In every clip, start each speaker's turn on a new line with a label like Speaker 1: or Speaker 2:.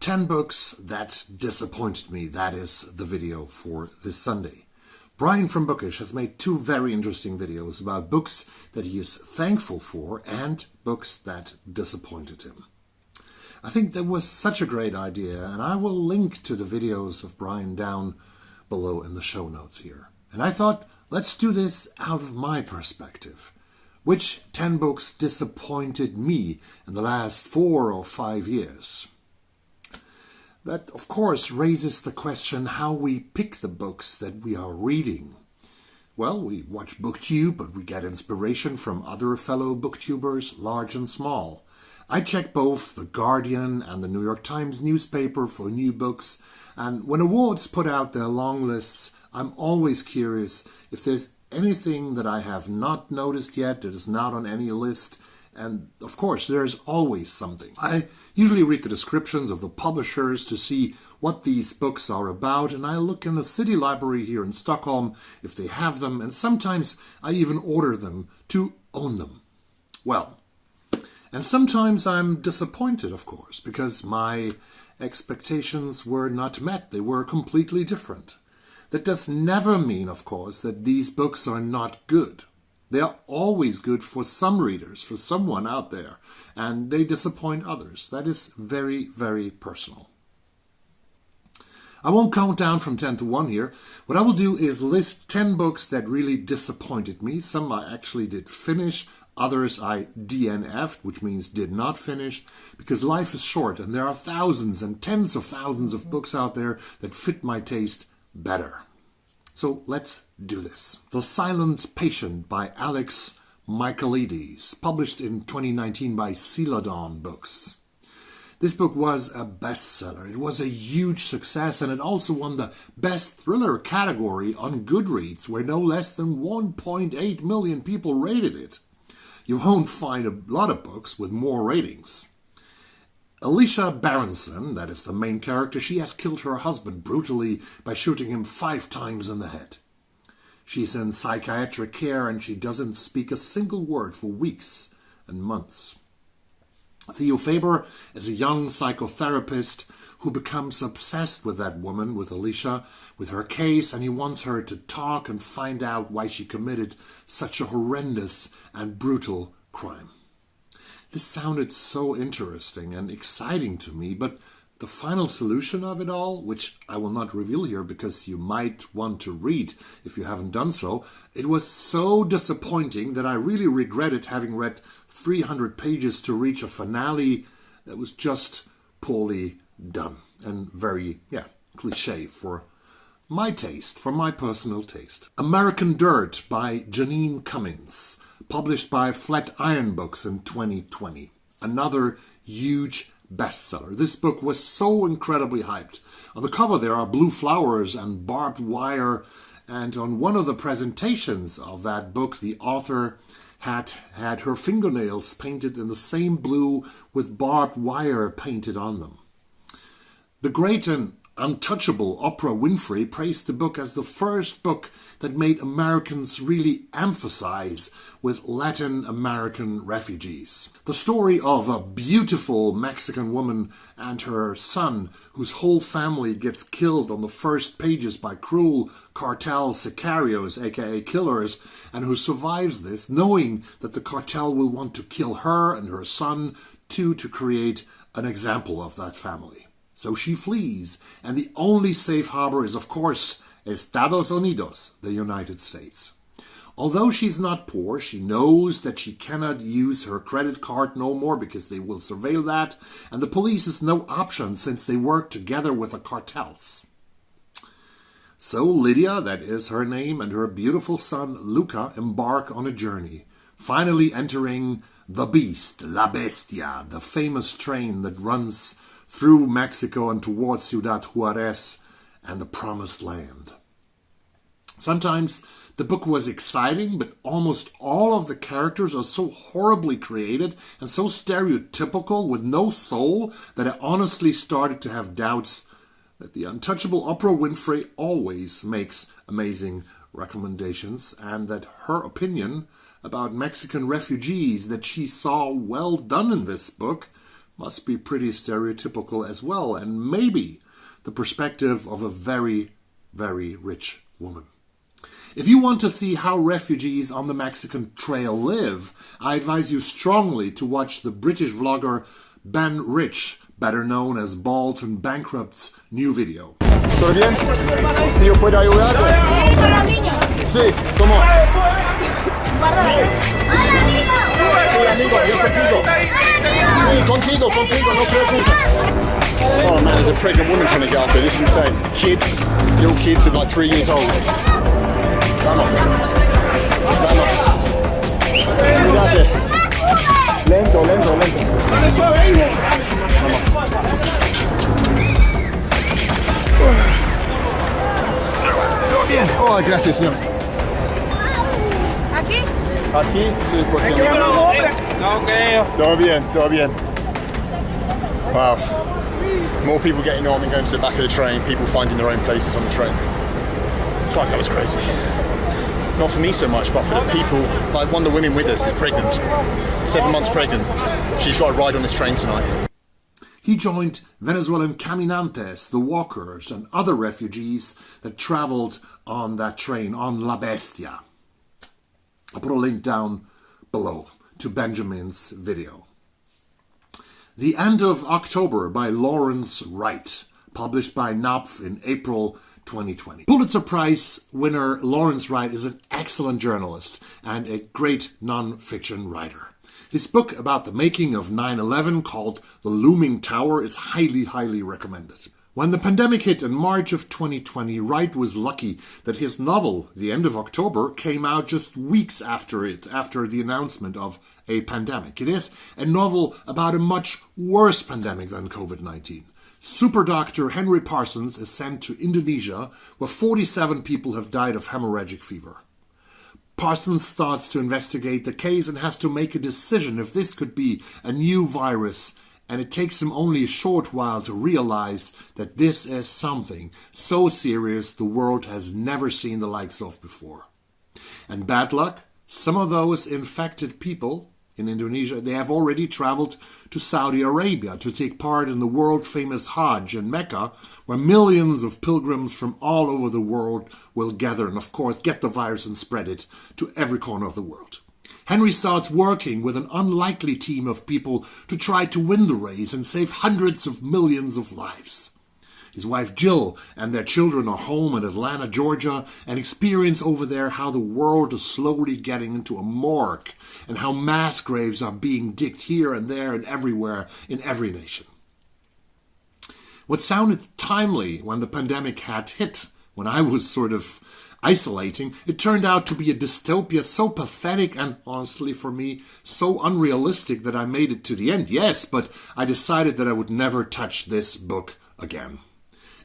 Speaker 1: 10 books that disappointed me. That is the video for this Sunday. Brian from Bookish has made 2 very interesting videos about books that he is thankful for and books that disappointed him. I think that was such a great idea, and I will link to the videos of Brian down below in the show notes here. And I thought, let's do this out of my perspective. Which 10 books disappointed me in the last 4 or 5 years? That, of course, raises the question how we pick the books that we are reading. Well, we watch BookTube, but we get inspiration from other fellow booktubers, large and small. I check both The Guardian and the New York Times newspaper for new books, and when awards put out their long lists, I'm always curious if there's anything that I have not noticed yet that is not on any list. And of course, there's always something. I usually read the descriptions of the publishers to see what these books are about, and I look in the city library here in Stockholm if they have them, and sometimes I even order them to own them. Well, and sometimes I'm disappointed, of course, because my expectations were not met. They were completely different. That does never mean, of course, that these books are not good. They are always good for some readers, for someone out there, and they disappoint others. That is very, very personal. I won't count down from 10 to 1 here. What I will do is list 10 books that really disappointed me. Some I actually did finish, others I DNF'd, which means did not finish, because life is short and there are thousands and tens of thousands of books out there that fit my taste better. So let's do this. The Silent Patient by Alex Michaelides, published in 2019 by Celadon Books. This book was a bestseller. It was a huge success, and it also won the Best Thriller category on Goodreads, where no less than 1.8 million people rated it. You won't find a lot of books with more ratings. Alicia Berenson, that is the main character, she has killed her husband brutally by shooting him 5 times in the head. She's in psychiatric care and she doesn't speak a single word for weeks and months. Theo Faber is a young psychotherapist who becomes obsessed with that woman, with Alicia, with her case, and he wants her to talk and find out why she committed such a horrendous and brutal crime. This sounded so interesting and exciting to me, but the final solution of it all, which I will not reveal here because you might want to read if you haven't done so, it was so disappointing that I really regretted having read 300 pages to reach a finale that was just poorly done and very, cliché for my taste, for my personal taste. American Dirt by Janine Cummins, published by Flatiron Books in 2020. Another huge bestseller. This book was so incredibly hyped. On the cover there are blue flowers and barbed wire, and on one of the presentations of that book the author had her fingernails painted in the same blue with barbed wire painted on them. The great and untouchable Oprah Winfrey praised the book as the first book that made Americans really emphasize with Latin American refugees. The story of a beautiful Mexican woman and her son, whose whole family gets killed on the first pages by cruel cartel sicarios, aka killers, and who survives this, knowing that the cartel will want to kill her and her son too, to create an example of that family. So she flees, and the only safe harbor is, of course, Estados Unidos, the United States. Although she's not poor, she knows that she cannot use her credit card no more because they will surveil that, and the police is no option since they work together with the cartels. So Lydia, that is her name, and her beautiful son Luca embark on a journey, finally entering the Beast, La Bestia, the famous train that runs through Mexico and towards Ciudad Juarez and the Promised Land. Sometimes the book was exciting, but almost all of the characters are so horribly created and so stereotypical with no soul that I honestly started to have doubts that the untouchable Oprah Winfrey always makes amazing recommendations, and that her opinion about Mexican refugees that she saw well done in this book must be pretty stereotypical as well, and maybe the perspective of a very, very rich woman. If you want to see how refugees on the Mexican trail live, I advise you strongly to watch the British vlogger Ben Rich, better known as Bald and Bankrupt's new video.
Speaker 2: ¿Todo bien? ¿Sí yo puedo ayudarte? Sí, ¿cómo?
Speaker 3: Hola, amigo.
Speaker 2: Sí, amigo, yo contigo. Sí, contigo, no preocupes. Oh man, there's a pregnant woman trying to get up there. This is insane. Kids, little kids of like 3 years old. Vamos. Cuidate. Lento. Vamos. Bien. Oh, gracias, señor.
Speaker 3: ¿Aquí?
Speaker 2: Aquí, sí, porque no creo. Todo bien. Wow. More people getting on and going to the back of the train, people finding their own places on the train. Fuck, that was crazy. Not for me so much, but for the people. Like one of the women with us is pregnant. 7 months pregnant. She's got a ride on this train tonight.
Speaker 1: He joined Venezuelan caminantes, the walkers, and other refugees that traveled on that train, on La Bestia. I'll put a link down below to Benjamin's video. The End of October by Lawrence Wright, published by Knopf in April 2020. Pulitzer Prize winner Lawrence Wright is an excellent journalist and a great non-fiction writer. His book about the making of 9/11, called The Looming Tower, is highly recommended. When the pandemic hit in March of 2020, Wright was lucky that his novel, The End of October, came out just weeks after the announcement of a pandemic. It is a novel about a much worse pandemic than COVID-19. Super doctor Henry Parsons is sent to Indonesia, where 47 people have died of hemorrhagic fever. Parsons starts to investigate the case and has to make a decision if this could be a new virus, and it takes him only a short while to realize that this is something so serious the world has never seen the likes of before. And bad luck, some of those infected people in Indonesia, they have already traveled to Saudi Arabia to take part in the world-famous Hajj in Mecca, where millions of pilgrims from all over the world will gather and, of course, get the virus and spread it to every corner of the world. Henry starts working with an unlikely team of people to try to win the race and save hundreds of millions of lives. His wife Jill and their children are home in Atlanta, Georgia, and experience over there how the world is slowly getting into a morgue and how mass graves are being digged here and there and everywhere in every nation. What sounded timely when the pandemic had hit, when I was sort of isolating, it turned out to be a dystopia so pathetic and, honestly for me, so unrealistic that I made it to the end. Yes, but I decided that I would never touch this book again.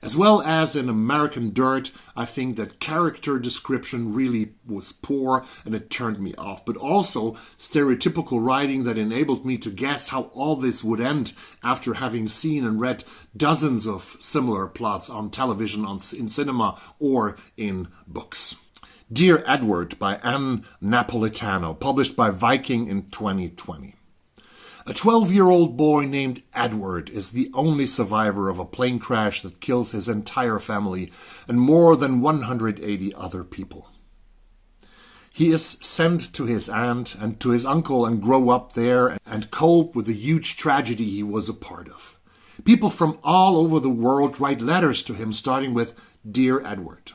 Speaker 1: As well as in American Dirt, I think that character description really was poor and it turned me off. But also stereotypical writing that enabled me to guess how all this would end after having seen and read dozens of similar plots on television, in cinema, or in books. Dear Edward by Anne Napolitano, published by Viking in 2020. A 12-year-old boy named Edward is the only survivor of a plane crash that kills his entire family and more than 180 other people. He is sent to his aunt and to his uncle and grow up there and cope with the huge tragedy he was a part of. People from all over the world write letters to him starting with Dear Edward.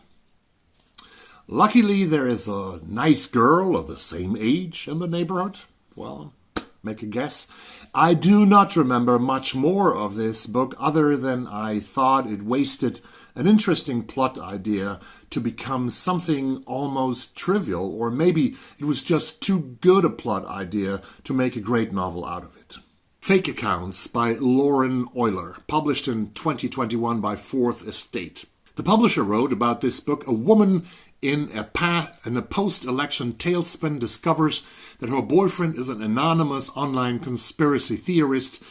Speaker 1: Luckily, there is a nice girl of the same age in the neighborhood. Well, make a guess. I do not remember much more of this book other than I thought it wasted an interesting plot idea to become something almost trivial, or maybe it was just too good a plot idea to make a great novel out of it. Fake Accounts by Lauren Euler, published in 2021 by Fourth Estate. The publisher wrote about this book: a woman in a post-election tailspin discovers that her boyfriend is an anonymous online conspiracy theorist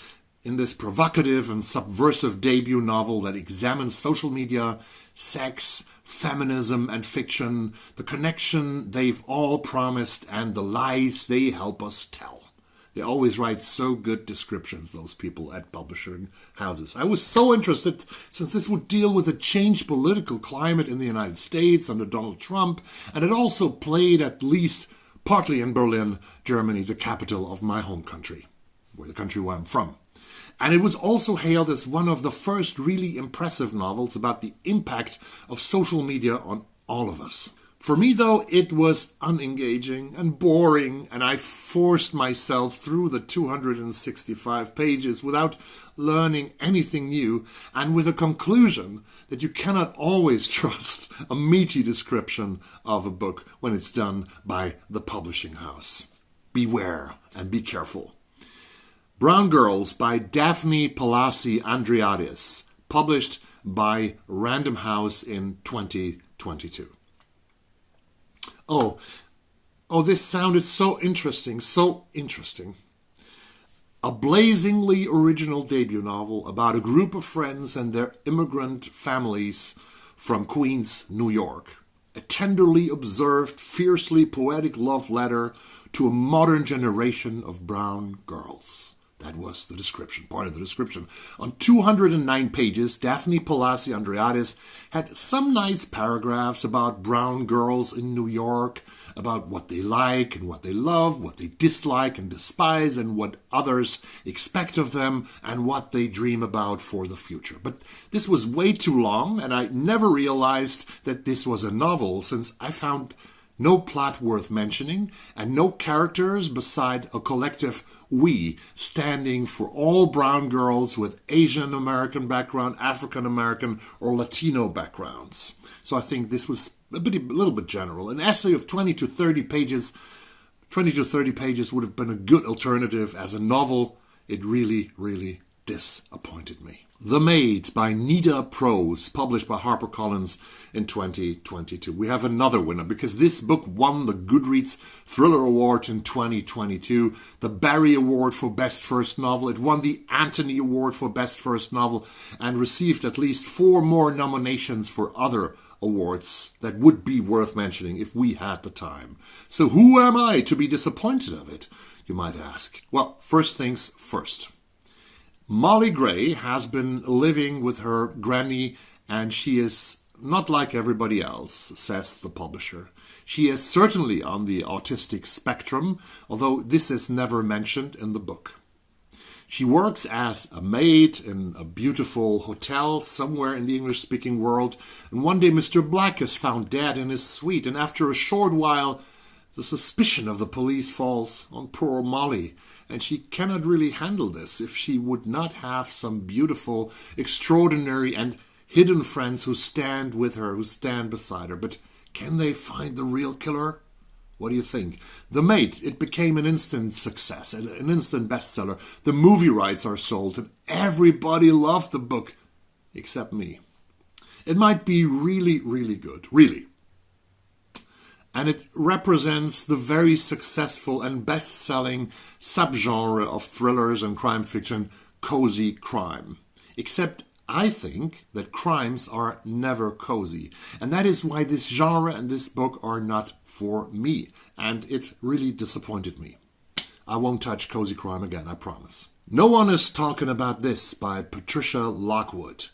Speaker 1: in this provocative and subversive debut novel that examines social media, sex, feminism, and fiction, the connection they've all promised and the lies they help us tell. They always write so good descriptions, those people at publishing houses. I was so interested, since this would deal with a changed political climate in the United States under Donald Trump, and it also played at least partly in Berlin, Germany, the capital of my home country, the country where I'm from. And it was also hailed as one of the first really impressive novels about the impact of social media on all of us. For me, though, it was unengaging and boring, and I forced myself through the 265 pages without learning anything new, and with a conclusion that you cannot always trust a meaty description of a book when it's done by the publishing house. Beware and be careful. Brown Girls by Daphne Palasi Andreadis, published by Random House in 2022. Oh, this sounded so interesting, A blazingly original debut novel about a group of friends and their immigrant families from Queens, New York. A tenderly observed, fiercely poetic love letter to a modern generation of brown girls. That was the description, part of the description. On 209 pages, Daphne Palasi Andreadis had some nice paragraphs about brown girls in New York, about what they like and what they love, what they dislike and despise, and what others expect of them, and what they dream about for the future. But this was way too long, and I never realized that this was a novel, since I found no plot worth mentioning, and no characters beside a collective we standing for all brown girls with Asian American background, African American, or Latino backgrounds. So I think this was a little bit general. An essay of 20 to 30 pages would have been a good alternative. As a novel, it really, really disappointed me. The Maid by Nida Prose, published by HarperCollins in 2022. We have another winner, because this book won the Goodreads Thriller Award in 2022, the Barry Award for Best First Novel. It won the Anthony Award for Best First Novel and received at least 4 more nominations for other awards that would be worth mentioning if we had the time. So who am I to be disappointed of it, you might ask? Well, first things first. Molly Gray has been living with her granny, and she is not like everybody else, says the publisher. She is certainly on the autistic spectrum, although this is never mentioned in the book. She works as a maid in a beautiful hotel somewhere in the English-speaking world, and one day Mr. Black is found dead in his suite, and after a short while, the suspicion of the police falls on poor Molly, and she cannot really handle this if she would not have some beautiful, extraordinary, and hidden friends who stand with her, who stand beside her. But can they find the real killer? What do you think? The Maid, it became an instant success, an instant bestseller. The movie rights are sold, and everybody loved the book, except me. It might be really, really good, really. And it represents the very successful and best-selling subgenre of thrillers and crime fiction, cozy crime. Except I think that crimes are never cozy. And that is why this genre and this book are not for me. And it really disappointed me. I won't touch cozy crime again, I promise. No One Is Talking About This by Patricia Lockwood,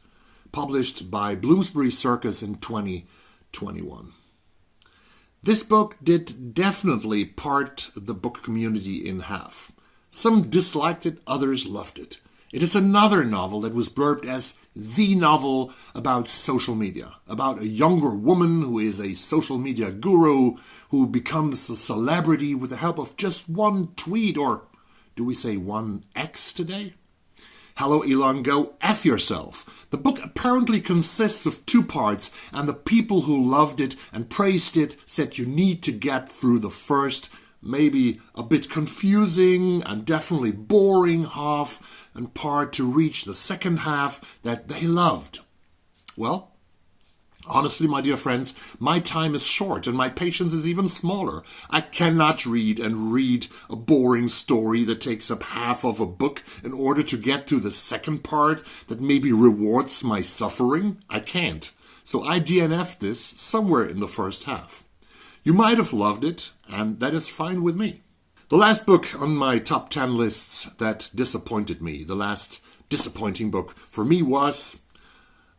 Speaker 1: published by Bloomsbury Circus in 2021. This book did definitely part the book community in half. Some disliked it, others loved it. It is another novel that was blurbed as the novel about social media, about a younger woman who is a social media guru who becomes a celebrity with the help of just one tweet, or do we say one X today? Hello Elon, go F yourself. The book apparently consists of 2 parts, and the people who loved it and praised it said you need to get through the first, maybe a bit confusing and definitely boring half and part to reach the second half that they loved. Well, honestly, my dear friends, my time is short and my patience is even smaller. I cannot read a boring story that takes up half of a book in order to get to the second part that maybe rewards my suffering. I can't. So I DNF'd this somewhere in the first half. You might have loved it, and that is fine with me. The last book on my top 10 lists that disappointed me, the last disappointing book for me was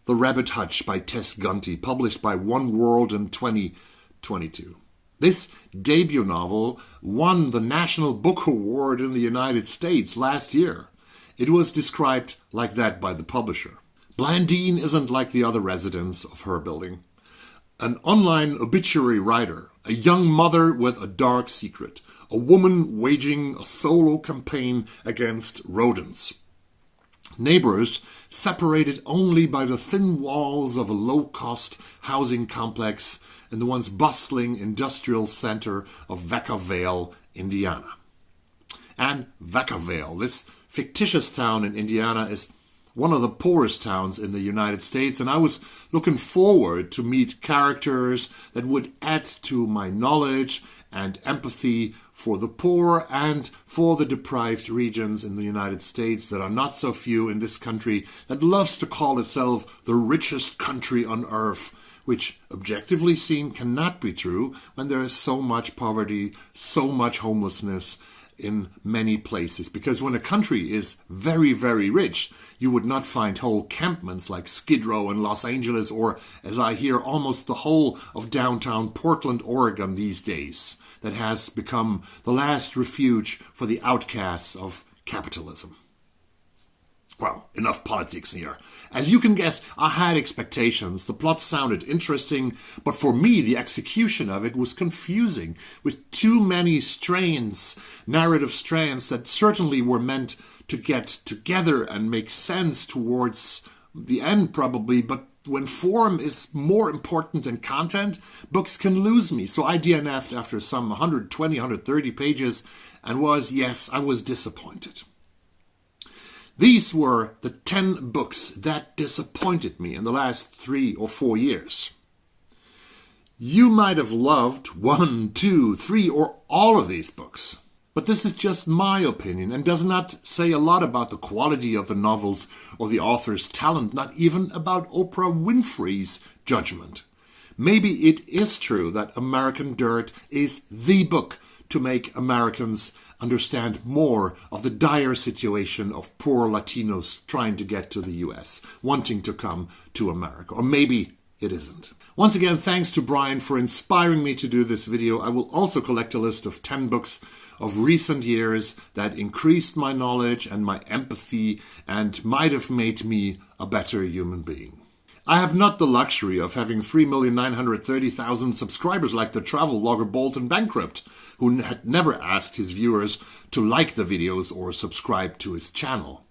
Speaker 1: The Rabbit Hutch by Tess Gunty, published by One World in 2022. This debut novel won the National Book Award in the United States last year. It was described like that by the publisher. Blandine isn't like the other residents of her building. An online obituary writer, a young mother with a dark secret, a woman waging a solo campaign against rodents. Neighbors separated only by the thin walls of a low-cost housing complex in the once bustling industrial center of Vacaville, Indiana. And Vacaville, this fictitious town in Indiana, is one of the poorest towns in the United States, and I was looking forward to meet characters that would add to my knowledge and empathy for the poor and for the deprived regions in the United States that are not so few in this country that loves to call itself the richest country on earth, which objectively seen cannot be true when there is so much poverty, so much homelessness in many places. Because when a country is very, very rich, you would not find whole campments like Skid Row in Los Angeles or, as I hear, almost the whole of downtown Portland, Oregon these days, that has become the last refuge for the outcasts of capitalism. Well, enough politics here. As you can guess, I had expectations. The plot sounded interesting, but for me, the execution of it was confusing, with too many strands, narrative strands that certainly were meant to get together and make sense towards the end, probably, but when form is more important than content, books can lose me. So I DNF'd after some 120, 130 pages and I was disappointed. These were the 10 books that disappointed me in the last 3 or 4 years. You might have loved 1, 2, 3, or all of these books. But this is just my opinion and does not say a lot about the quality of the novels or the author's talent, not even about Oprah Winfrey's judgment. Maybe it is true that American Dirt is the book to make Americans understand more of the dire situation of poor Latinos trying to get to the US, wanting to come to America. Or maybe it isn't. Once again, thanks to Brian for inspiring me to do this video. I will also collect a list of 10 books of recent years that increased my knowledge and my empathy and might have made me a better human being. I have not the luxury of having 3,930,000 subscribers like the travel vlogger Bald and Bankrupt, who had never asked his viewers to like the videos or subscribe to his channel.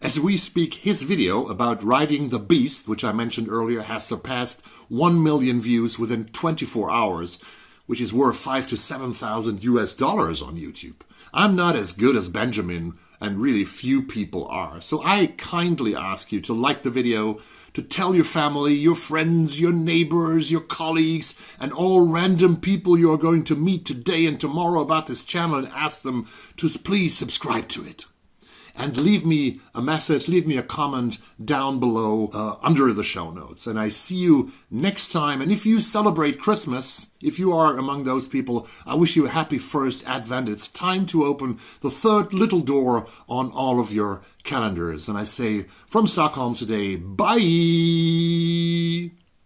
Speaker 1: As we speak, his video about riding the beast, which I mentioned earlier, has surpassed 1 million views within 24 hours, which is worth $5,000 to $7,000 US on YouTube. I'm not as good as Benjamin, and really few people are. So I kindly ask you to like the video, to tell your family, your friends, your neighbors, your colleagues, and all random people you're going to meet today and tomorrow about this channel, and ask them to please subscribe to it. And leave me a message, leave me a comment down below under the show notes. And I see you next time. And if you celebrate Christmas, if you are among those people, I wish you a happy first Advent. It's time to open the third little door on all of your calendars. And I say from Stockholm today, bye!